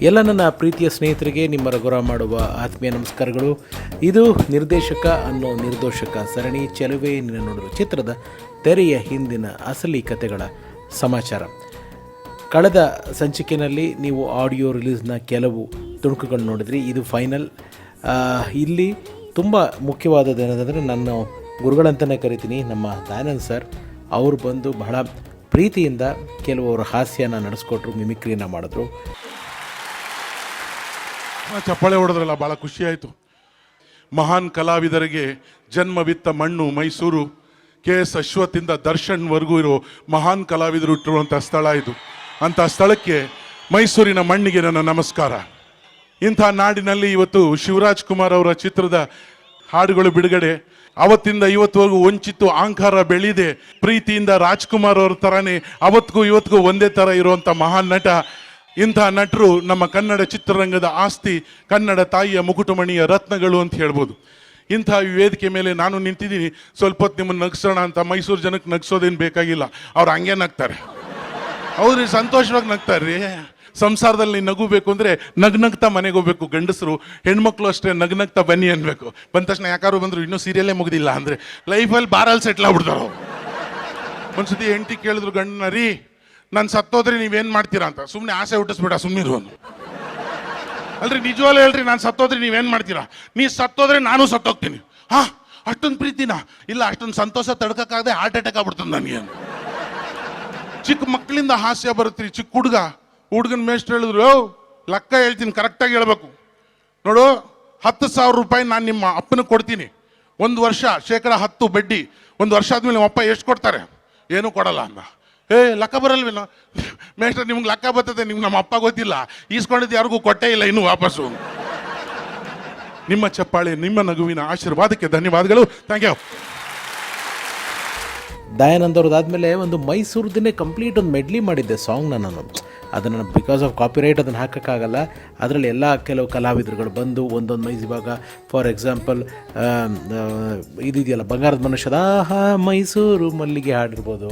ಎಲ್ಲ ನನ್ನ ಪ್ರೀತಿಯ ಸ್ನೇಹಿತರಿಗೆ ನಿಮ್ಮ ರಘುರಾಮ್ ಮಾಡುವ ಆತ್ಮೀಯ ನಮಸ್ಕಾರಗಳು. ಇದು ನಿರ್ದೇಶಕ ಅನ್ನೋ ನಿರ್ದೋಷಕ ಸರಣಿ ಚೆಲುವೆ ನಿನ್ನ ನೋಡಲು ಚಿತ್ರದ ತೆರೆಯ ಹಿಂದಿನ ಅಸಲಿ ಕಥೆಗಳ ಸಮಾಚಾರ. ಕಳೆದ ಸಂಚಿಕೆಯಲ್ಲಿ ನೀವು ಆಡಿಯೋ ರಿಲೀಸ್ನ ಕೆಲವು ತುಣುಕುಗಳು ನೋಡಿದ್ರಿ. ಇದು ಫೈನಲ್. ಇಲ್ಲಿ ತುಂಬ ಮುಖ್ಯವಾದದ್ದೇನೆಂದರೆ, ನಾನು ಗುರುಗಳಂತಲೇ ಕರಿತೀನಿ, ನಮ್ಮ ದಯಾನಂದ್ ಸರ್ ಅವರು ಬಂದು ಬಹಳ ಪ್ರೀತಿಯಿಂದ ಕೆಲವರು ಹಾಸ್ಯನ ನಡೆಸ್ಕೊಟ್ರು, ಮಿಮಿಕ್ರಿನ ಮಾಡಿದ್ರು. ಚಪ್ಪಾಳೆ ಹೊಡೆದ್ರಲ್ಲ, ಭಾಳ ಖುಷಿಯಾಯಿತು. ಮಹಾನ್ ಕಲಾವಿದರಿಗೆ ಜನ್ಮವಿತ್ತ ಮಣ್ಣು ಮೈಸೂರು. KS ಅಶ್ವಥಿಂದ ದರ್ಶನ್ವರೆಗೂ ಇರೋ ಮಹಾನ್ ಕಲಾವಿದರು ಇಟ್ಟಿರುವಂಥ ಸ್ಥಳ ಇದು. ಅಂಥ ಸ್ಥಳಕ್ಕೆ, ಮೈಸೂರಿನ ಮಣ್ಣಿಗೆ ನನ್ನ ನಮಸ್ಕಾರ. ಇಂಥ ನಾಡಿನಲ್ಲಿ ಇವತ್ತು ಶಿವರಾಜ್ ಕುಮಾರ್ ಅವರ ಚಿತ್ರದ ಹಾಡುಗಳು ಬಿಡುಗಡೆ. ಅವತ್ತಿಂದ ಇವತ್ತುವರೆಗೂ ವಂಚಿತ್ತು ಅಹಂಕಾರ ಬೆಳೀದೆ. ಪ್ರೀತಿಯಿಂದ ರಾಜ್ಕುಮಾರ್ ಅವ್ರ ಥರನೇ ಅವತ್ತಿಗೂ ಇವತ್ತಿಗೂ ಒಂದೇ ಥರ ಇರುವಂಥ ಮಹಾನ್ ನಟ. ಇಂಥ ನಟರು ನಮ್ಮ ಕನ್ನಡ ಚಿತ್ರರಂಗದ ಆಸ್ತಿ, ಕನ್ನಡ ತಾಯಿಯ ಮುಕುಟಮಣಿಯ ರತ್ನಗಳು ಅಂತ ಹೇಳ್ಬೋದು. ಇಂಥ ವೇದಿಕೆ ಮೇಲೆ ನಾನು ನಿಂತಿದ್ದೀನಿ. ಸ್ವಲ್ಪ ಹೊತ್ತು ನಿಮ್ಮನ್ನು ನಗಿಸೋಣ ಅಂತ. ಮೈಸೂರು ಜನಕ್ಕೆ ನಗಿಸೋದೇನು ಬೇಕಾಗಿಲ್ಲ, ಅವ್ರು ಹಂಗೆ ನಗ್ತಾರೆ. ಹೌದ್ರಿ, ಸಂತೋಷವಾಗಿ ನಗ್ತಾರೆ. ಸಂಸಾರದಲ್ಲಿ ನಗಬೇಕು ಅಂದರೆ ನಗ್ನಗ್ತಾ ಮನೆಗೆ ಹೋಗ್ಬೇಕು ಗಂಡಸರು. ಹೆಣ್ಮಕ್ಳು ಅಷ್ಟೇ ನಗ್ನಗ್ತಾ ಬನ್ನಿ ಅನ್ಬೇಕು. ಬಂದ ತಕ್ಷಣ ಯಾಕಾರು ಬಂದರು ಇನ್ನೂ ಸೀರಿಯಲ್ಲೇ ಮುಗ್ದಿಲ್ಲ ಅಂದರೆ ಲೈಫಲ್ಲಿ ಬಾರಲ್ಲಿ ಸೆಟ್ಲ್ ಆಗ್ಬಿಡ್ತಾರೋ. ಒಂದ್ಸತಿ ಹೆಂಡತಿ ಕೇಳಿದ್ರು ಗಂಡನ, ರೀ ನಾನು ಸತ್ತೋದ್ರೆ ನೀವೇನು ಮಾಡ್ತೀರಾ ಅಂತ. ಸುಮ್ಮನೆ ಆಸೆ ಹುಟ್ಟಿಸ್ಬೇಡ, ಸುಮ್ಮನಿರು ಅಂದ್ರು. ಅಲ್ರಿ ನಿಜವಾಗ್ಲೂ ಹೇಳ್ರಿ, ನಾನು ಸತ್ತೋದ್ರೆ ನೀವೇನು ಮಾಡ್ತೀರಾ? ನೀ ಸತ್ತೋದ್ರೆ ನಾನು ಸತ್ತೋಗ್ತೀನಿ. ಅಷ್ಟೊಂದು ಪ್ರೀತಿನ? ಇಲ್ಲ, ಅಷ್ಟೊಂದು ಸಂತೋಷ ತಡ್ಕೋಕ್ಕಾಗದೆ ಹಾರ್ಟ್ ಅಟ್ಯಾಕ್ ಆಗ್ಬಿಡ್ತದೆ ನನಗೆ. ಚಿಕ್ಕ ಮಕ್ಕಳಿಂದ ಹಾಸ್ಯ ಬರುತ್ತೆ. ಚಿಕ್ಕ ಹುಡುಗನ ಮೇಷ್ಟ್ರು ಹೇಳಿದ್ರು, ಲೆಕ್ಕ ಹೇಳ್ತೀನಿ, ಕರೆಕ್ಟಾಗಿ ಹೇಳ್ಬೇಕು ನೋಡು, 10,000 ರೂಪಾಯಿ ನಾನು ನಿಮ್ಮ ಅಪ್ಪನಿಗೆ ಕೊಡ್ತೀನಿ. 1 ವರ್ಷ 10% ಬಡ್ಡಿ. 1 ವರ್ಷ ಆದ್ಮೇಲೆ ನಿಮ್ಮ ಅಪ್ಪ ಎಷ್ಟು ಕೊಡ್ತಾರೆ? ಏನೂ ಕೊಡಲ್ಲ ಅಂದ. ಲೆಕ್ಕ ಬರಲ್ವೇನೋ ಮೇಷ್ಟ್ರ, ನಿಮ್ಗೆ ಲೆಕ್ಕ ಬರ್ತದೆ, ನಿಮ್ಗೆ ನಮ್ಮ ಅಪ್ಪ ಗೊತ್ತಿಲ್ಲ, ಈಸ್ಕೊಂಡಿದ್ದು ಯಾರಿಗೂ ಕೊಟ್ಟೇ ಇಲ್ಲ ಇನ್ನೂ ವಾಪಸ್ಸು. ನಿಮ್ಮ ಚಪ್ಪಾಳೆ, ನಿಮ್ಮ ನಗುವಿನ ಆಶೀರ್ವಾದಕ್ಕೆ ಧನ್ಯವಾದಗಳು. Thank you. ದಯಾನಂದ್ ಅವ್ರದ್ದಾದಮೇಲೆ ಒಂದು ಮೈಸೂರದನ್ನೇ ಕಂಪ್ಲೀಟ್ ಒಂದು ಮೆಡ್ಲಿ ಮಾಡಿದ್ದೆ ಸಾಂಗ್ನ ನಾನು. ಅದನ್ನು ಬಿಕಾಸ್ ಆಫ್ ಕಾಪಿರೈಟ್ ಅದನ್ನು ಹಾಕೋಕ್ಕಾಗಲ್ಲ. ಅದರಲ್ಲಿ ಎಲ್ಲ ಕೆಲವು ಕಲಾವಿದರುಗಳು ಬಂದು ಒಂದೊಂದು ಇವಾಗ ಫಾರ್ ಎಕ್ಸಾಂಪಲ್ ಇದೆಯಲ್ಲ, ಬಂಗಾರದ ಮನುಷ್ಯದ ಮೈಸೂರು ಮಲ್ಲಿಗೆ ಹಾಡಿರ್ಬೋದು,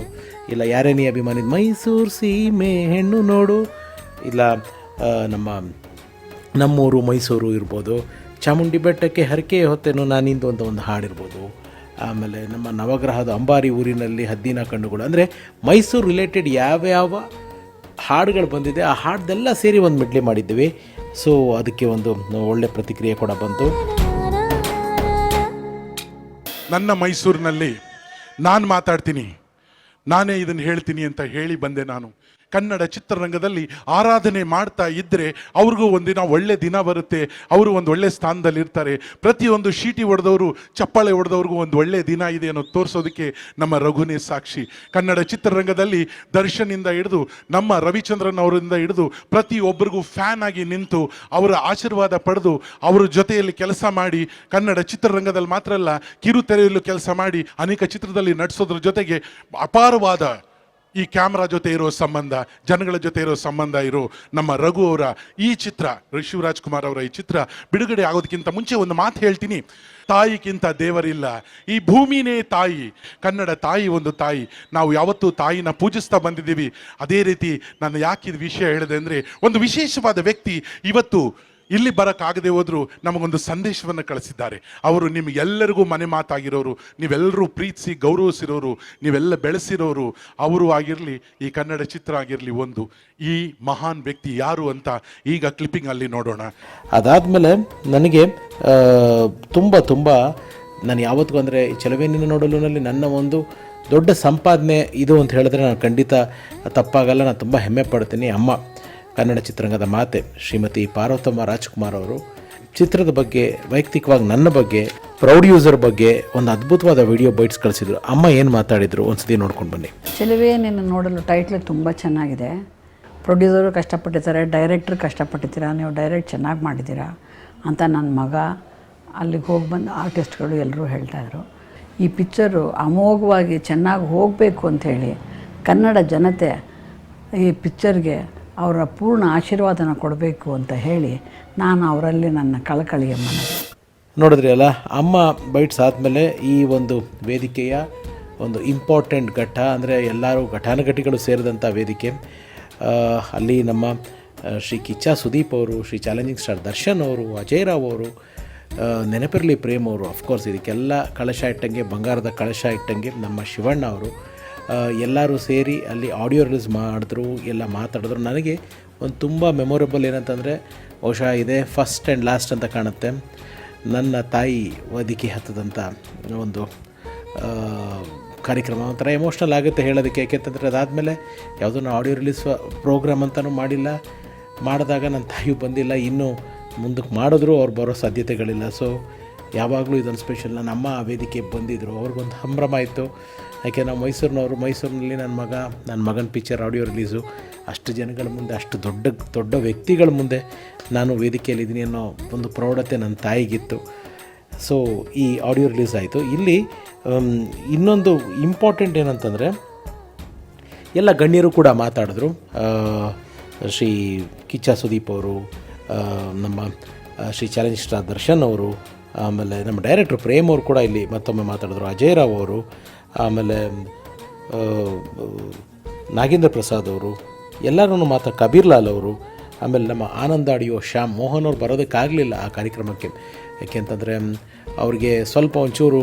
ಇಲ್ಲ ಯಾರೇ ನೀ ಅಭಿಮಾನಿ ಮೈಸೂರು ಸೀಮೆ ಹೆಣ್ಣು ನೋಡು, ಇಲ್ಲ ನಮ್ಮೂರು ಮೈಸೂರು ಇರ್ಬೋದು, ಚಾಮುಂಡಿ ಬೆಟ್ಟಕ್ಕೆ ಹರಕೆ ಹೊತ್ತೇನು ನಾನಿಂದು ಅಂತ ಒಂದು ಹಾಡಿರ್ಬೋದು. ಆಮೇಲೆ ನಮ್ಮ ನವಗ್ರಹದ ಅಂಬಾರಿ ಊರಿನಲ್ಲಿ ಹದ್ದಿನ ಕಣ್ಣುಗಳು. ಅಂದರೆ ಮೈಸೂರು ರಿಲೇಟೆಡ್ ಯಾವ್ಯಾವ ಹಾಡುಗಳು ಬಂದಿದೆ ಆ ಹಾಡ್ದೆಲ್ಲ ಸೇರಿ ಒಂದು ಮೆಡ್ಲಿ ಮಾಡಿದ್ದೀವಿ. ಸೊ ಅದಕ್ಕೆ ಒಂದು ಒಳ್ಳೆ ಪ್ರತಿಕ್ರಿಯೆ ಕೂಡ ಬಂತು. ನನ್ನ ಮೈಸೂರಿನಲ್ಲಿ ನಾನು ಮಾತಾಡ್ತೀನಿ, ನಾನೇ ಇದನ್ನು ಹೇಳ್ತೀನಿ ಅಂತ ಹೇಳಿ ಬಂದೆ ನಾನು. ಕನ್ನಡ ಚಿತ್ರರಂಗದಲ್ಲಿ ಆರಾಧನೆ ಮಾಡ್ತಾ ಇದ್ದರೆ ಅವ್ರಿಗೂ ಒಂದಿನ ಒಳ್ಳೆ ದಿನ ಬರುತ್ತೆ, ಅವರು ಒಂದು ಒಳ್ಳೆ ಸ್ಥಾನದಲ್ಲಿ ಇರ್ತಾರೆ. ಪ್ರತಿಯೊಂದು ಶೀಟಿ ಹೊಡೆದವರು, ಚಪ್ಪಾಳೆ ಹೊಡೆದವ್ರಿಗೂ ಒಂದು ಒಳ್ಳೆ ದಿನ ಇದೆ ಅನ್ನೋ ತೋರಿಸೋದಕ್ಕೆ ನಮ್ಮ ರಘುನೇ ಸಾಕ್ಷಿ. ಕನ್ನಡ ಚಿತ್ರರಂಗದಲ್ಲಿ ದರ್ಶನಿಂದ ಹಿಡಿದು ನಮ್ಮ ರವಿಚಂದ್ರನ್ ಅವರಿಂದ ಹಿಡಿದು ಪ್ರತಿಯೊಬ್ಬರಿಗೂ ಫ್ಯಾನ್ ಆಗಿ ನಿಂತು ಅವರ ಆಶೀರ್ವಾದ ಪಡೆದು ಅವರ ಜೊತೆಯಲ್ಲಿ ಕೆಲಸ ಮಾಡಿ, ಕನ್ನಡ ಚಿತ್ರರಂಗದಲ್ಲಿ ಮಾತ್ರ ಅಲ್ಲ ಕಿರುತೆರೆಯಲ್ಲೂ ಕೆಲಸ ಮಾಡಿ ಅನೇಕ ಚಿತ್ರದಲ್ಲಿ ನಟಿಸೋದ್ರ ಜೊತೆಗೆ ಅಪಾರವಾದ ಈ ಕ್ಯಾಮ್ರಾ ಜೊತೆ ಇರೋ ಸಂಬಂಧ, ಜನಗಳ ಜೊತೆ ಇರೋ ಸಂಬಂಧ ಇರೋ ನಮ್ಮ ರಘು ಅವರ ಈ ಚಿತ್ರ, ಶಿವರಾಜ್ ಕುಮಾರ್ ಅವರ ಈ ಚಿತ್ರ ಬಿಡುಗಡೆ ಆಗೋದಕ್ಕಿಂತ ಮುಂಚೆ ಒಂದು ಮಾತು ಹೇಳ್ತೀನಿ. ತಾಯಿಗಿಂತ ದೇವರಿಲ್ಲ, ಈ ಭೂಮಿನೇ ತಾಯಿ. ಕನ್ನಡ ತಾಯಿ ಒಂದು ತಾಯಿ. ನಾವು ಯಾವತ್ತೂ ತಾಯಿನ ಪೂಜಿಸ್ತಾ ಬಂದಿದ್ದೀವಿ. ಅದೇ ರೀತಿ ನಾನು ಯಾಕೆ ಇದು ವಿಷಯ ಹೇಳಿದೆ ಅಂದರೆ, ಒಂದು ವಿಶೇಷವಾದ ವ್ಯಕ್ತಿ ಇವತ್ತು ಇಲ್ಲಿ ಬರೋಕ್ಕಾಗದೆ ಹೋದರೂ ನಮಗೊಂದು ಸಂದೇಶವನ್ನು ಕಳಿಸಿದ್ದಾರೆ. ಅವರು ನಿಮಗೆಲ್ಲರಿಗೂ ಮನೆ ಮಾತಾಗಿರೋರು, ನೀವೆಲ್ಲರೂ ಪ್ರೀತಿಸಿ ಗೌರವಿಸಿರೋರು, ನೀವೆಲ್ಲ ಬೆಳೆಸಿರೋರು ಅವರು ಆಗಿರಲಿ, ಈ ಕನ್ನಡ ಚಿತ್ರ ಆಗಿರಲಿ. ಒಂದು ಈ ಮಹಾನ್ ವ್ಯಕ್ತಿ ಯಾರು ಅಂತ ಈಗ ಕ್ಲಿಪ್ಪಿಂಗಲ್ಲಿ ನೋಡೋಣ. ಅದಾದಮೇಲೆ ನನಗೆ ತುಂಬ ನಾನು ಯಾವತ್ತಿಗೂ ಅಂದರೆ ಚೆಲುವೆ ನಿನ್ನ ನೋಡಲುನಲ್ಲಿ ನನ್ನ ಒಂದು ದೊಡ್ಡ ಸಂಪಾದನೆ ಇದು ಅಂತ ಹೇಳಿದ್ರೆ ನಾನು ಖಂಡಿತ ತಪ್ಪಾಗಲ್ಲ. ನಾನು ತುಂಬ ಹೆಮ್ಮೆ ಪಡ್ತೀನಿ. ಅಮ್ಮ, ಕನ್ನಡ ಚಿತ್ರರಂಗದ ಮಾತೆ ಶ್ರೀಮತಿ ಪಾರ್ವತಮ್ಮ ರಾಜ್ಕುಮಾರ್ ಅವರು ಚಿತ್ರದ ಬಗ್ಗೆ, ವೈಯಕ್ತಿಕವಾಗಿ ನನ್ನ ಬಗ್ಗೆ, ಪ್ರೊಡ್ಯೂಸರ್ ಬಗ್ಗೆ ಒಂದು ಅದ್ಭುತವಾದ ವಿಡಿಯೋ ಬೈಟ್ಸ್ ಕಳಿಸಿದ್ರು. ಅಮ್ಮ ಏನು ಮಾತಾಡಿದ್ರು ಒಂದ್ಸತಿ ನೋಡ್ಕೊಂಡು ಬನ್ನಿ. ಚೆಲುವೆ ನಿನ್ನ ನೋಡಲು ಟೈಟ್ಲ್ ತುಂಬ ಚೆನ್ನಾಗಿದೆ. ಪ್ರೊಡ್ಯೂಸರು ಕಷ್ಟಪಟ್ಟಿದ್ದಾರೆ, ಡೈರೆಕ್ಟ್ರು ಕಷ್ಟಪಟ್ಟಿದ್ದೀರಾ, ನೀವು ಡೈರೆಕ್ಟ್ ಚೆನ್ನಾಗಿ ಮಾಡಿದ್ದೀರಾ ಅಂತ ನನ್ನ ಮಗ, ಅಲ್ಲಿಗೆ ಹೋಗಿ ಬಂದು ಆರ್ಟಿಸ್ಟ್ಗಳು ಎಲ್ಲರೂ ಹೇಳ್ತಾಯಿದ್ರು. ಈ ಪಿಕ್ಚರು ಅಮೋಘವಾಗಿ ಚೆನ್ನಾಗಿ ಹೋಗಬೇಕು ಅಂಥೇಳಿ ಕನ್ನಡ ಜನತೆ ಈ ಪಿಕ್ಚರ್ಗೆ ಅವರ ಪೂರ್ಣ ಆಶೀರ್ವಾದನ ಕೊಡಬೇಕು ಅಂತ ಹೇಳಿ ನಾನು ಅವರಲ್ಲಿ ನನ್ನ ಕಳಕಳಿಯ ಮನವಿ. ನೋಡಿದ್ರಿ ಅಲ್ಲ, ಅಮ್ಮ ಬೈಟ್ಸ್ ಆದಮೇಲೆ ಈ ಒಂದು ವೇದಿಕೆಯ ಒಂದು ಇಂಪಾರ್ಟೆಂಟ್ ಘಟ್ಟ ಅಂದರೆ ಎಲ್ಲರೂ ಘಟಾನುಘಟಿಗಳು ಸೇರಿದಂಥ ವೇದಿಕೆ. ಅಲ್ಲಿ ನಮ್ಮ ಶ್ರೀ ಕಿಚ್ಚ ಸುದೀಪ್ ಅವರು, ಶ್ರೀ ಚಾಲೆಂಜಿಂಗ್ ಸ್ಟಾರ್ ದರ್ಶನ್ ಅವರು, ಅಜಯ್ ರಾವ್ ಅವರು, ನೆನಪಿರಲಿ ಪ್ರೇಮ್ ಅವರು, ಅಫ್ಕೋರ್ಸ್ ಇದಕ್ಕೆಲ್ಲ ಕಳಶ ಇಟ್ಟಂಗೆ, ಬಂಗಾರದ ಕಳಶ ಇಟ್ಟಂಗೆ ನಮ್ಮ ಶಿವಣ್ಣ ಅವರು, ಎಲ್ಲರೂ ಸೇರಿ ಅಲ್ಲಿ ಆಡಿಯೋ ರಿಲೀಸ್ ಮಾಡಿದ್ರು, ಎಲ್ಲ ಮಾತಾಡಿದ್ರು. ನನಗೆ ಒಂದು ತುಂಬ ಮೆಮೊರೇಬಲ್ ಏನಂತಂದರೆ, ಬಹುಶಃ ಇದೇ ಫಸ್ಟ್ ಆ್ಯಂಡ್ ಲಾಸ್ಟ್ ಅಂತ ಕಾಣುತ್ತೆ, ನನ್ನ ತಾಯಿ ವೇದಿಕೆ ಹತ್ತದಂಥ ಒಂದು ಕಾರ್ಯಕ್ರಮ. ಒಂಥರ ಎಮೋಷ್ನಲ್ ಆಗುತ್ತೆ ಹೇಳೋದಕ್ಕೆ, ಯಾಕೆಂತಂದರೆ ಅದಾದಮೇಲೆ ಯಾವುದನ್ನು ಆಡಿಯೋ ರಿಲೀಸ್ ಪ್ರೋಗ್ರಾಮ್ ಅಂತಲೂ ಮಾಡಿದಾಗ ನನ್ನ ತಾಯಿಯೂ ಬಂದಿಲ್ಲ, ಇನ್ನೂ ಮುಂದಕ್ಕೆ ಮಾಡಿದ್ರು ಅವ್ರು ಬರೋ ಸಾಧ್ಯತೆಗಳಿಲ್ಲ. ಸೊ ಯಾವಾಗಲೂ ಇದೊಂದು ಸ್ಪೆಷಲ್. ನನ್ನ ಅಮ್ಮ ಆ ವೇದಿಕೆ ಬಂದಿದ್ದರು, ಅವ್ರಿಗೊಂದು ಸಂಭ್ರಮ ಇತ್ತು. ಯಾಕೆ ನಾವು ಮೈಸೂರಿನಲ್ಲಿ ನನ್ನ ಮಗನ ಪಿಕ್ಚರ್ ಆಡಿಯೋ ರಿಲೀಸು, ಅಷ್ಟು ಜನಗಳ ಮುಂದೆ, ಅಷ್ಟು ದೊಡ್ಡ ವ್ಯಕ್ತಿಗಳ ಮುಂದೆ ನಾನು ವೇದಿಕೆಯಲ್ಲಿದ್ದೀನಿ ಅನ್ನೋ ಒಂದು ಪ್ರೌಢತೆ ನನ್ನ ತಾಯಿಗಿತ್ತು. ಸೊ ಈ ಆಡಿಯೋ ರಿಲೀಸ್ ಆಯಿತು. ಇಲ್ಲಿ ಇನ್ನೊಂದು ಇಂಪಾರ್ಟೆಂಟ್ ಏನಂತಂದರೆ, ಎಲ್ಲ ಗಣ್ಯರು ಕೂಡ ಮಾತಾಡಿದ್ರು. ಶ್ರೀ ಕಿಚ್ಚ ಸುದೀಪ್ ಅವರು, ನಮ್ಮ ಶ್ರೀ ಚಾಲೆಂಜಿಂಗ್ ಸ್ಟಾರ್ ದರ್ಶನ್ ಅವರು, ಆಮೇಲೆ ನಮ್ಮ ಡೈರೆಕ್ಟ್ರು ಪ್ರೇಮ್ ಅವರು ಕೂಡ ಇಲ್ಲಿ ಮತ್ತೊಮ್ಮೆ ಮಾತಾಡಿದ್ರು, ಅಜಯ್ ರಾವ್ ಅವರು, ಆಮೇಲೆ ನಾಗೇಂದ್ರ ಪ್ರಸಾದ್ ಅವರು, ಎಲ್ಲರೂ ಕಬೀರ್ ಲಾಲ್ ಅವರು, ಆಮೇಲೆ ನಮ್ಮ ಆನಂದ ಆಡಿಯೋ ಶ್ಯಾಮ್ ಮೋಹನ್ ಅವ್ರು ಬರೋದಕ್ಕಾಗಲಿಲ್ಲ ಆ ಕಾರ್ಯಕ್ರಮಕ್ಕೆ. ಯಾಕೆಂತಂದರೆ ಅವ್ರಿಗೆ ಸ್ವಲ್ಪ ಒಂಚೂರು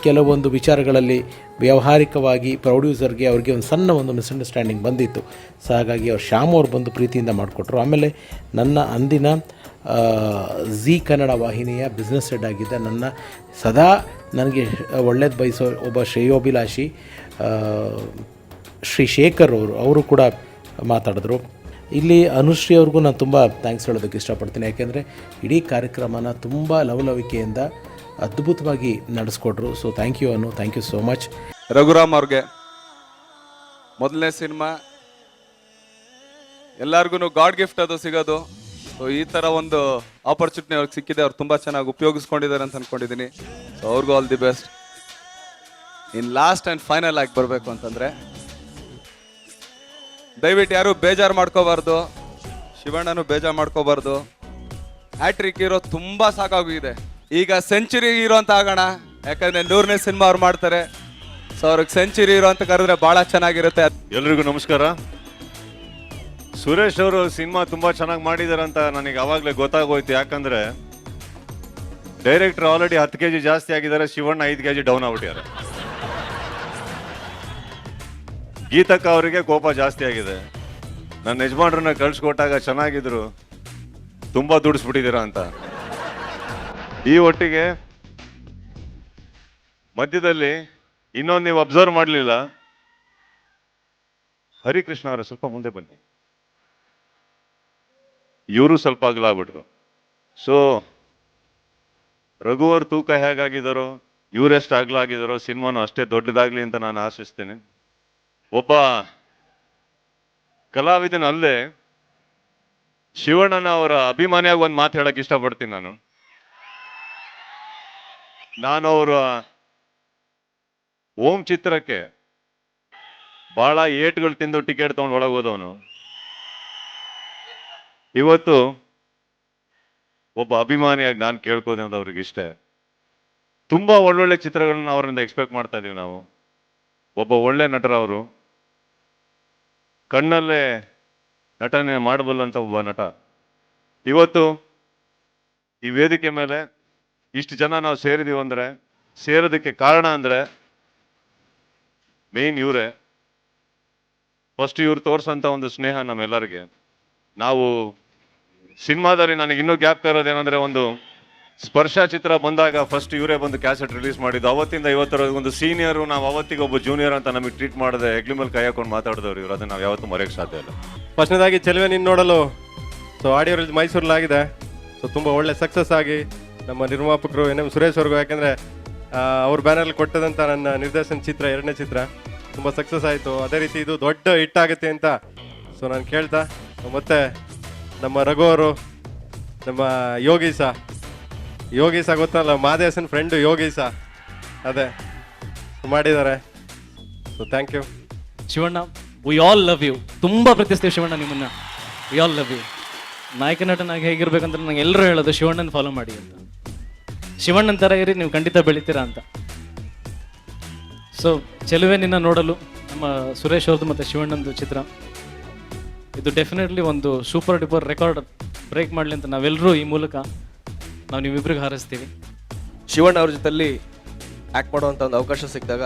ಕೆಲವೊಂದು ವಿಚಾರಗಳಲ್ಲಿ ವ್ಯಾವಹಾರಿಕವಾಗಿ ಪ್ರೊಡ್ಯೂಸರ್ಗೆ ಅವ್ರಿಗೆ ಒಂದು ಸಣ್ಣ ಒಂದು ಮಿಸ್ಅಂಡರ್ಸ್ಟ್ಯಾಂಡಿಂಗ್ ಬಂದಿತ್ತು. ಸೊ ಹಾಗಾಗಿ ಅವ್ರು ಶ್ಯಾಮ್ ಅವ್ರು ಬಂದು ಪ್ರೀತಿಯಿಂದ ಮಾಡಿಕೊಟ್ರು. ಆಮೇಲೆ ನನ್ನ ಅಂದಿನ ಝೀ ಕನ್ನಡ ವಾಹಿನಿಯ ಬಿಸ್ನೆಸ್ ಹೆಡ್ ಆಗಿದ್ದ, ನನ್ನ ಸದಾ ನನಗೆ ಒಳ್ಳೇದು ಬಯಸೋ ಒಬ್ಬ ಶ್ರೇಯೋಭಿಲಾಷಿ ಶ್ರೀ ಶೇಖರ್ ಅವರು ಕೂಡ ಮಾತಾಡಿದ್ರು. ಇಲ್ಲಿ ಅನುಶ್ರೀ ಅವ್ರಿಗೂ ನಾನು ತುಂಬ ಥ್ಯಾಂಕ್ಸ್ ಹೇಳೋದಕ್ಕೆ ಇಷ್ಟಪಡ್ತೀನಿ. ಯಾಕೆಂದರೆ ಇಡೀ ಕಾರ್ಯಕ್ರಮನ ತುಂಬ ಲವಲವಿಕೆಯಿಂದ ಅದ್ಭುತವಾಗಿ ನಡೆಸ್ಕೊಟ್ರು. So thank you Anu, thank you so much. Raghuram ಅವ್ರಿಗೆ ಮೊದಲನೇ ಸಿನಿಮಾ, ಎಲ್ಲರಿಗೂ ಗಾಡ್ ಗಿಫ್ಟ್ ಅದು ಸಿಗೋದು. ಸೊ ಈ ಥರ ಒಂದು ಆಪರ್ಚುನಿಟಿ ಅವ್ರಿಗೆ ಸಿಕ್ಕಿದೆ, ಅವ್ರು ತುಂಬ ಚೆನ್ನಾಗಿ ಉಪಯೋಗಿಸ್ಕೊಂಡಿದ್ದಾರೆ ಅಂತ ಅಂದ್ಕೊಂಡಿದ್ದೀನಿ. ಸೊ ಅವ್ರಿಗೂ all the best. In last and final ಆಗಿ ಬರಬೇಕು ಅಂತಂದರೆ, ದಯವಿಟ್ಟು ಯಾರು ಬೇಜಾರು ಮಾಡ್ಕೋಬಾರ್ದು, ಶಿವಣ್ಣನು ಬೇಜಾರು ಮಾಡ್ಕೋಬಾರ್ದು. ಹ್ಯಾಟ್ರಿಕ್ ಹೀರೋ ತುಂಬ ಸಾಕಾಗಿದೆ, ಈಗ ಸೆಂಚುರಿ ಹೀರೋ ಅಂತ ಆಗೋಣ. ಯಾಕಂದರೆ 100ನೇ ಸಿನಿಮಾ ಅವ್ರು ಮಾಡ್ತಾರೆ. ಸೊ ಅವ್ರಿಗೆ ಸೆಂಚುರಿ ಹೀರೋ ಅಂತ ಕರೆದ್ರೆ ಭಾಳ ಚೆನ್ನಾಗಿರುತ್ತೆ. ಎಲ್ರಿಗೂ ನಮಸ್ಕಾರ. ಸುರೇಶ್ ಅವರು ಸಿನಿಮಾ ತುಂಬ ಚೆನ್ನಾಗಿ ಮಾಡಿದ್ದಾರೆ ಅಂತ ನನಗೆ ಆವಾಗಲೇ ಗೊತ್ತಾಗೋಯ್ತು. ಯಾಕಂದರೆ ಡೈರೆಕ್ಟರ್ ಆಲ್ರೆಡಿ 10 kg ಜಾಸ್ತಿ ಆಗಿದ್ದಾರೆ, ಶಿವಣ್ಣ 5 kg ಡೌನ್ ಆಗ್ಬಿಟ್ಟಿದ್ದಾರೆ. ಗೀತಕ್ಕ ಅವರಿಗೆ ಕೋಪ ಜಾಸ್ತಿ ಆಗಿದೆ. ನನ್ನ ಯಜಮಾನ್ರನ್ನ ಕಳ್ಸಿಕೊಟ್ಟಾಗ ಚೆನ್ನಾಗಿದ್ರು, ತುಂಬ ದುಡಿಸ್ಬಿಟ್ಟಿದ್ದೀರಾ ಅಂತ. ಈ ಒಟ್ಟಿಗೆ ಮಧ್ಯದಲ್ಲಿ ಇನ್ನೊಂದು ನೀವು ಅಬ್ಸರ್ವ್ ಮಾಡಲಿಲ್ಲ, ಹರಿಕೃಷ್ಣ ಅವರ ಸ್ವಲ್ಪ ಮುಂದೆ ಬನ್ನಿ, ಇವರು ಸ್ವಲ್ಪ ಅಗಲಾಗ್ಬಿಟ್ರು. ಸೊ ರಘು ಅವ್ರ ತೂಕ ಹೇಗಾಗಿದ್ದಾರೋ, ಇವರೆಷ್ಟು ಅಗಲಾಗಿದ್ದಾರೋ, ಸಿನಿಮಾನು ಅಷ್ಟೇ ದೊಡ್ಡದಾಗ್ಲಿ ಅಂತ ನಾನು ಆಶಿಸ್ತೇನೆ. ಒಬ್ಬ ಕಲಾವಿದನಲ್ಲೇ ಶಿವಣ್ಣನ ಅವರ ಅಭಿಮಾನಿಯಾಗಿ ಒಂದು ಮಾತು ಹೇಳಕ್ ಇಷ್ಟಪಡ್ತೀನಿ. ನಾನು ಅವರ ಓಂ ಚಿತ್ರಕ್ಕೆ ಬಹಳ ಏಟ್ಗಳು ತಿಂದು ಟಿಕೆಟ್ ತಗೊಂಡು ಒಳಗೆ ಹೋದವನು. ಇವತ್ತು ಒಬ್ಬ ಅಭಿಮಾನಿಯಾಗಿ ನಾನು ಕೇಳ್ಕೋದು ಅವ್ರಿಗೆ ಇಷ್ಟೇ, ತುಂಬಾ ಒಳ್ಳೊಳ್ಳೆ ಚಿತ್ರಗಳನ್ನ ಅವರಿಂದ ಎಕ್ಸ್ಪೆಕ್ಟ್ ಮಾಡ್ತಾ ಇದೀವಿ ನಾವು. ಒಬ್ಬ ಒಳ್ಳೆ ನಟರವರು, ಕಣ್ಣಲ್ಲೇ ನಟನೆ ಮಾಡಬಲ್ಲಂತ ಒಬ್ಬ ನಟ. ಇವತ್ತು ಈ ವೇದಿಕೆ ಮೇಲೆ ಇಷ್ಟು ಜನ ನಾವು ಸೇರಿದೀವಿ ಅಂದ್ರೆ, ಸೇರೋದಕ್ಕೆ ಕಾರಣ ಅಂದ್ರೆ ಮೇನ್ ಇವರೇ. ಫಸ್ಟ್ ಇವ್ರು ತೋರ್ಸಂತ ಒಂದು ಸ್ನೇಹ ನಮ್ಮೆಲ್ಲರಿಗೆ. ನಾವು ಸಿನಿಮಾದಲ್ಲಿ ನನಗೆ ಇನ್ನೂ ಗ್ಯಾಪ್ ಇರೋದೇನಂದ್ರೆ, ಒಂದು ಸ್ಪರ್ಶ ಚಿತ್ರ ಬಂದಾಗ ಫಸ್ಟ್ ಇವರೇ ಬಂದು ಕ್ಯಾಸೆಟ್ ರಿಲೀಸ್ ಮಾಡಿದ್ದು. ಅವತ್ತಿಂದ ಇವತ್ತರವರೆಗೆ ಒಂದು ಸೀನಿಯರು, ನಾವು ಅವತ್ತಿಗೆ ಒಬ್ಬ ಜೂನಿಯರ್ ಅಂತ ನಮಗೆ ಟ್ರೀಟ್ ಮಾಡಿದೆ, ಹೆಗ್ಲಿ ಮೇಲೆ ಕೈ ಹಾಕೊಂಡು ಮಾತಾಡಿದವರು ಇವರು. ಅದನ್ನ ನಾವು ಯಾವತ್ತೂ ಮರೆಯಕ್ಕೆ ಸಾಧ್ಯ ಇಲ್ಲ. ಫಸ್ಟ್ನೇದಾಗಿ ಚೆಲುವೆ ನಿನ್ನ ನೋಡಲು ಸೊ ಆಡಿಯೋ ರಿಲೀಸ್ ಮೈಸೂರಲ್ಲಾಗಿದೆ. ಸೊ ತುಂಬ ಒಳ್ಳೆ ಸಕ್ಸಸ್ ಆಗಿ ನಮ್ಮ ನಿರ್ಮಾಪಕರು ಎನ್ ಎಂ ಸುರೇಶ್ ಅವ್ರಿಗೂ, ಯಾಕೆಂದರೆ ಅವ್ರ ಬ್ಯಾನರ್ಲಿ ಕೊಟ್ಟದಂಥ ನನ್ನ ನಿರ್ದೇಶನ ಚಿತ್ರ 2ನೇ ಚಿತ್ರ ತುಂಬ ಸಕ್ಸಸ್ ಆಯಿತು. ಅದೇ ರೀತಿ ಇದು ದೊಡ್ಡ ಹಿಟ್ ಆಗುತ್ತೆ ಅಂತ ಸೊ ನಾನು ಕೇಳ್ತಾ, ಮತ್ತು ನಮ್ಮ ರಘು ಅವರು, ನಮ್ಮ ಯೋಗೀಸ ಗೊತ್ತಲ್ಲ, ಮಾದೇಶನ್ ಫ್ರೆಂಡು ಯೋಗೀಸ, ಅದೇ ಮಾಡಿದ್ದಾರೆ. So thank you Shivanna. We all love you. ತುಂಬ ಪ್ರೀತಿಸ್ತೀವಿ ಶಿವಣ್ಣ ನಿಮ್ಮನ್ನ. We all love you. ನಾಯಕ ನಟನಾಗಿ ಹೇಗಿರ್ಬೇಕಂತ ನಂಗೆ ಎಲ್ಲರೂ ಹೇಳೋದು ಶಿವಣ್ಣನ ಫಾಲೋ ಮಾಡಿ ಅಂತ. ಶಿವಣ್ಣನ ಥರ ಇರಿ, ನೀವು ಖಂಡಿತ ಬೆಳಿತೀರಾ ಅಂತ. ಸೊ ಚೆಲುವೆ ನಿನ್ನ ನೋಡಲು ನಮ್ಮ ಸುರೇಶ್ ಅವ್ರದ್ದು ಮತ್ತು ಶಿವಣ್ಣಂದು ಚಿತ್ರ ಇದು ಡೆಫಿನೆಟ್ಲಿ ಒಂದು ಸೂಪರ್ ಡೂಪರ್ ರೆಕಾರ್ಡ್ ಬ್ರೇಕ್ ಮಾಡಲಿ ಅಂತ ನಾವೆಲ್ಲರೂ ಈ ಮೂಲಕ ನಾವು ನಿಮ್ಮಿಬ್ರಿಗೆ ಹಾರೈಸ್ತೀವಿ. ಶಿವಣ್ಣ ಅವ್ರ ಜೊತೆಲಿ ಆ್ಯಕ್ಟ್ ಮಾಡುವಂಥ ಒಂದು ಅವಕಾಶ ಸಿಕ್ಕಿದಾಗ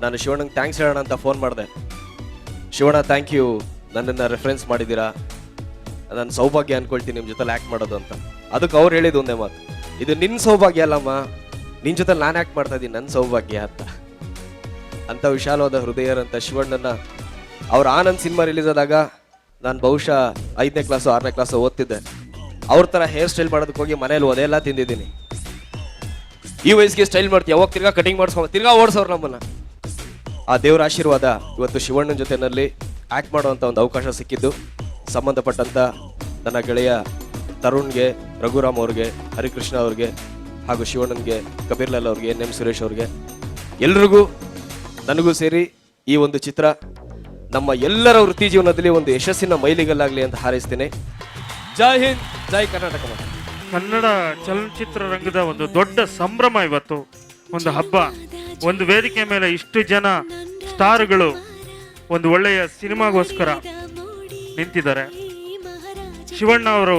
ನಾನು ಶಿವಣ್ಣಂಗೆ ಥ್ಯಾಂಕ್ಸ್ ಹೇಳೋಣ ಅಂತ ಫೋನ್ ಮಾಡಿದೆ. ಶಿವಣ್ಣ ಥ್ಯಾಂಕ್ ಯು, ನನ್ನನ್ನು ರೆಫರೆನ್ಸ್ ಮಾಡಿದ್ದೀರಾ, ನನ್ನ ಸೌಭಾಗ್ಯ ಅಂದ್ಕೊಳ್ತೀನಿ ನಿಮ್ಮ ಜೊತೆಲಿ ಆ್ಯಕ್ಟ್ ಮಾಡೋದು ಅಂತ. ಅದಕ್ಕೆ ಅವ್ರು ಹೇಳಿದ್ದು ಒಂದೇ ಮಾತು, ಇದು ನಿನ್ನ ಸೌಭಾಗ್ಯ ಅಲ್ಲಮ್ಮ, ನಿನ್ನ ಜೊತೆಲಿ ನಾನು ಆ್ಯಕ್ಟ್ ಮಾಡ್ತಾ ಇದ್ದೀನಿ, ನನ್ನ ಸೌಭಾಗ್ಯ ಅಂತ. ಅಂಥ ವಿಶಾಲವಾದ ಹೃದಯರಂಥ ಶಿವಣ್ಣನ ಅವ್ರ ಆನಂದ್ ಸಿನಿಮಾ ರಿಲೀಸ್ ಆದಾಗ ನಾನು ಬಹುಶಃ 5ನೇ ಕ್ಲಾಸು 6ನೇ ಕ್ಲಾಸು ಓದ್ತಿದ್ದೆ. ಅವ್ರ ಥರ ಹೇರ್ ಸ್ಟೈಲ್ ಮಾಡೋದಕ್ಕೆ ಹೋಗಿ ಮನೇಲಿ ಒದೆಲ್ಲ ತಿಂದಿದ್ದೀನಿ. ಈ ವಯಸ್ಸಿಗೆ ಸ್ಟೈಲ್ ಮಾಡ್ತೀವಿ, ಯಾವಾಗ ತಿರ್ಗಾ ಕಟಿಂಗ್ ಮಾಡಿಸ್ಕೊಂಡು ತಿರ್ಗಾ ಓಡಿಸೋರು ನಮ್ಮನ್ನು. ಆ ದೇವರ ಆಶೀರ್ವಾದ ಇವತ್ತು ಶಿವಣ್ಣನ ಜೊತೆಯಲ್ಲಿ ಆ್ಯಕ್ಟ್ ಮಾಡುವಂಥ ಒಂದು ಅವಕಾಶ ಸಿಕ್ಕಿದ್ದು ಸಂಬಂಧಪಟ್ಟಂಥ ನನ್ನ ಗೆಳೆಯ ತರುಣ್ಗೆ, ರಘುರಾಮ್ ಅವ್ರಿಗೆ, ಹರಿಕೃಷ್ಣ ಅವ್ರಿಗೆ, ಹಾಗೂ ಶಿವಣ್ಣನಿಗೆ, ಕಬೀರ್ಲಾಲ್ ಅವ್ರಿಗೆ, ಎನ್ ಸುರೇಶ್ ಅವ್ರಿಗೆ, ಎಲ್ರಿಗೂ ನನಗೂ ಸೇರಿ ಈ ಒಂದು ಚಿತ್ರ ನಮ್ಮ ಎಲ್ಲರ ವೃತ್ತಿ ಜೀವನದಲ್ಲಿ ಒಂದು ಯಶಸ್ಸಿನ ಮೈಲಿಗಲ್ಲಾಗಲಿ ಅಂತ ಹಾರೈಸ್ತೀನಿ. ಜೈ ಹಿಂದ್, ಜೈ ಕರ್ನಾಟಕ. ಕನ್ನಡ ಚಲನಚಿತ್ರ ರಂಗದ ಒಂದು ದೊಡ್ಡ ಸಂಭ್ರಮ ಇವತ್ತು, ಒಂದು ಹಬ್ಬ. ಒಂದು ವೇದಿಕೆ ಮೇಲೆ ಇಷ್ಟು ಜನ ಸ್ಟಾರ್ಗಳು ಒಂದು ಒಳ್ಳೆಯ ಸಿನಿಮಾಗೋಸ್ಕರ ನಿಂತಿದ್ದಾರೆ. ಶಿವಣ್ಣ ಅವರು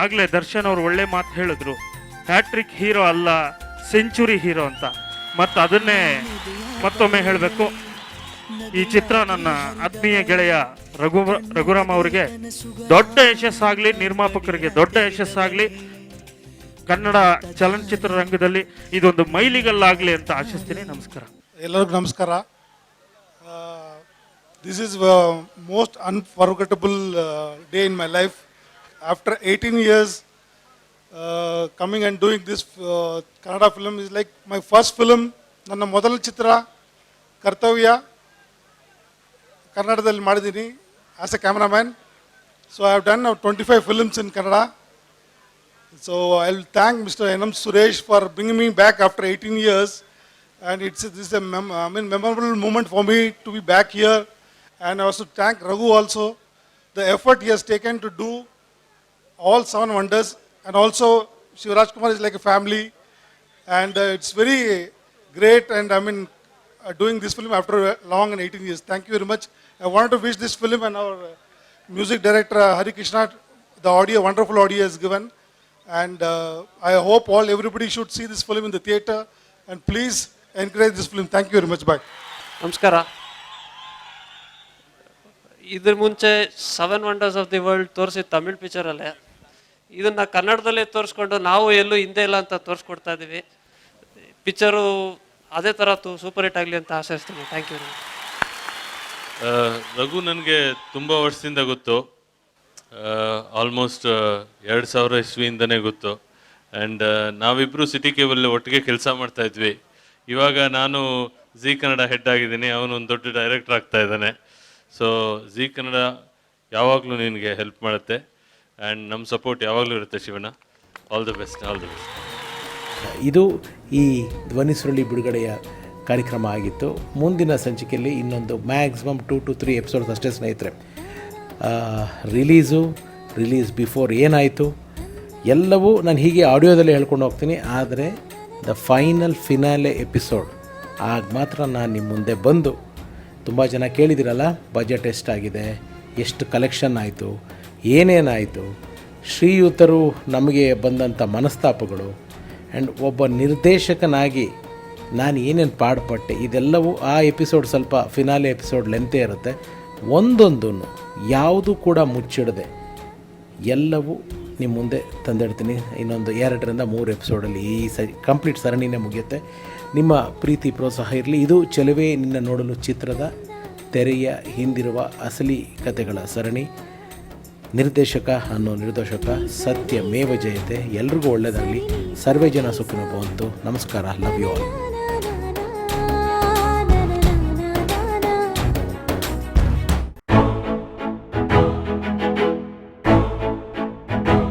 ಆಗಲೇ ದರ್ಶನ್ ಅವರು ಒಳ್ಳೆ ಮಾತು ಹೇಳಿದ್ರು, ಹ್ಯಾಟ್ರಿಕ್ ಹೀರೋ ಅಲ್ಲ ಸೆಂಚುರಿ ಹೀರೋ ಅಂತ. ಮತ್ತು ಅದನ್ನೇ ಮತ್ತೊಮ್ಮೆ ಹೇಳಬೇಕು, ಈ ಚಿತ್ರ ನನ್ನ ಆತ್ಮೀಯ ಗೆಳೆಯ ರಘುರಾಮ್ ಅವರಿಗೆ ದೊಡ್ಡ ಯಶಸ್ಸಾಗಲಿ, ನಿರ್ಮಾಪಕರಿಗೆ ದೊಡ್ಡ ಯಶಸ್ಸಾಗಲಿ, ಕನ್ನಡ ಚಲನಚಿತ್ರ ರಂಗದಲ್ಲಿ ಇದೊಂದು ಮೈಲಿಗಲ್ಲಾಗಲಿ ಅಂತ ಆಶಿಸ್ತೀನಿ. ನಮಸ್ಕಾರ. ಎಲ್ಲರಿಗೂ ನಮಸ್ಕಾರ. This is most unforgettable day in my life. After 18 years coming and doing this Kannada film is like my first film. ನನ್ನ ಮೊದಲ ಚಿತ್ರ ಕರ್ತವ್ಯ ಕನ್ನಡದಲ್ಲಿ ಮಾಡಿದ್ದೀನಿ as A cameraman. So I have done 25 films in Kannada. So I will thank Mr. N.M. Suresh for bringing me back after 18 years, and this is a memorable moment for me to be back here. And I also thank Raghu also, the effort he has taken to do all 7 wonders, and also Shivraj Kumar is like a family, and it's very great. And doing this film after long and 18 years. Thank you very much. I wanted to wish this film and our music director Hari Krishna the audio, wonderful audio has given. And I hope everybody should see this film in the theater, and please encourage this film. Thank you very much. Bye. ನಮಸ್ಕಾರ. ಇದ್ರ ಮುಂಚೆ 7 wonders of the world ತೋರಿಸಿ ತಮಿಳ್ ಪಿಕ್ಚರಲ್ಲೇ ಇದನ್ನು ಕನ್ನಡದಲ್ಲೇ ತೋರಿಸ್ಕೊಂಡು ನಾವು ಎಲ್ಲೂ ಹಿಂದೆ ಇಲ್ಲ ಅಂತ ತೋರಿಸ್ಕೊಡ್ತಾ ಇದ್ದೀವಿ. ಪಿಕ್ಚರು ಅದೇ ಥರ ಸೂಪರ್ ಹಿಟ್ ಆಗಲಿ ಅಂತ ಆಶಿಸ್ತೀನಿ. Thank you. ರಘು ನನಗೆ ತುಂಬ ವರ್ಷದಿಂದ ಗೊತ್ತು, ಆಲ್ಮೋಸ್ಟ್ 2000 ಇಸ್ವಿಯಿಂದನೇ ಗೊತ್ತು. ಆ್ಯಂಡ್ ನಾವಿಬ್ಬರು ಸಿಟಿ ಕೇಬಲ್ ಒಟ್ಟಿಗೆ ಕೆಲಸ ಮಾಡ್ತಾಯಿದ್ವಿ. ಇವಾಗ ನಾನು ಝೀ ಕನ್ನಡ ಹೆಡ್ ಆಗಿದ್ದೀನಿ, ಅವನು ಒಂದು ದೊಡ್ಡ ಡೈರೆಕ್ಟರ್ ಆಗ್ತಾ ಇದ್ದಾನೆ. ಸೊ ಝೀ ಕನ್ನಡ ಯಾವಾಗಲೂ ನಿನಗೆ ಹೆಲ್ಪ್ ಮಾಡುತ್ತೆ, ಆ್ಯಂಡ್ ನಮ್ಮ ಸಪೋರ್ಟ್ ಯಾವಾಗಲೂ ಇರುತ್ತೆ Shivanna. All the best, all the best. ಇದು ಈ ಧ್ವನಿ ಸುರುಳಿ ಬಿಡುಗಡೆಯ ಕಾರ್ಯಕ್ರಮ ಆಗಿತ್ತು. ಮುಂದಿನ ಸಂಚಿಕೆಯಲ್ಲಿ ಇನ್ನೊಂದು ಮ್ಯಾಕ್ಸಿಮಮ್ 2 to 3 ಎಪಿಸೋಡ್ಸ್ ಅಷ್ಟೇ ಸ್ನೇಹಿತರೆ. ರಿಲೀಸ್ ಬಿಫೋರ್ ಏನಾಯಿತು ಎಲ್ಲವೂ ನಾನು ಹೀಗೆ ಆಡಿಯೋದಲ್ಲಿ ಹೇಳ್ಕೊಂಡು ಹೋಗ್ತೀನಿ. ಆದರೆ ದ ಫಿನಾಲೆ ಎಪಿಸೋಡ್ ಆಗ ಮಾತ್ರ ನಾನು ನಿಮ್ಮ ಮುಂದೆ ಬಂದು, ತುಂಬ ಜನ ಕೇಳಿದಿರಲ್ಲ ಬಜೆಟ್ ಎಷ್ಟಾಗಿದೆ, ಎಷ್ಟು ಕಲೆಕ್ಷನ್ ಆಯಿತು, ಏನೇನಾಯಿತು, ಶ್ರೀಯುತರು ನಮಗೆ ಬಂದಂಥ ಮನಸ್ತಾಪಗಳು, ಆ್ಯಂಡ್ ಒಬ್ಬ ನಿರ್ದೇಶಕನಾಗಿ ನಾನು ಏನೇನು ಪಾಡುಪಟ್ಟೆ, ಇದೆಲ್ಲವೂ ಆ ಎಪಿಸೋಡ್ ಸ್ವಲ್ಪ ಫಿನಾಲೆ ಎಪಿಸೋಡ್ ಲೆಂತೇ ಇರುತ್ತೆ. ಒಂದೊಂದೂ ಯಾವುದೂ ಕೂಡ ಮುಚ್ಚಿಡದೆ ಎಲ್ಲವೂ ನಿಮ್ಮ ಮುಂದೆ ತಂದಿಡ್ತೀನಿ. ಇನ್ನೊಂದು 2 ರಿಂದ 3 ಎಪಿಸೋಡಲ್ಲಿ ಈ ಕಂಪ್ಲೀಟ್ ಸರಣಿನೇ ಮುಗಿಯುತ್ತೆ. ನಿಮ್ಮ ಪ್ರೀತಿ ಪ್ರೋತ್ಸಾಹ ಇರಲಿ. ಇದು ಚೆಲುವೆ ನಿನ್ನ ನೋಡಲು ಚಿತ್ರದ ತೆರೆಯ ಹಿಂದಿರುವ ಅಸಲಿ ಕಥೆಗಳ ಸರಣಿ. ನಿರ್ದೇಶಕ ಅನ್ನೋ ನಿರ್ದೇಶಕ ಸತ್ಯಮೇವ ಜಯತೆ. ಎಲ್ರಿಗೂ ಒಳ್ಳೆಯದಾಗಲಿ. ಸರ್ವೇ ಜನ ಸುಖಿನೋ ಭವಂತು. ನಮಸ್ಕಾರ. Love you all.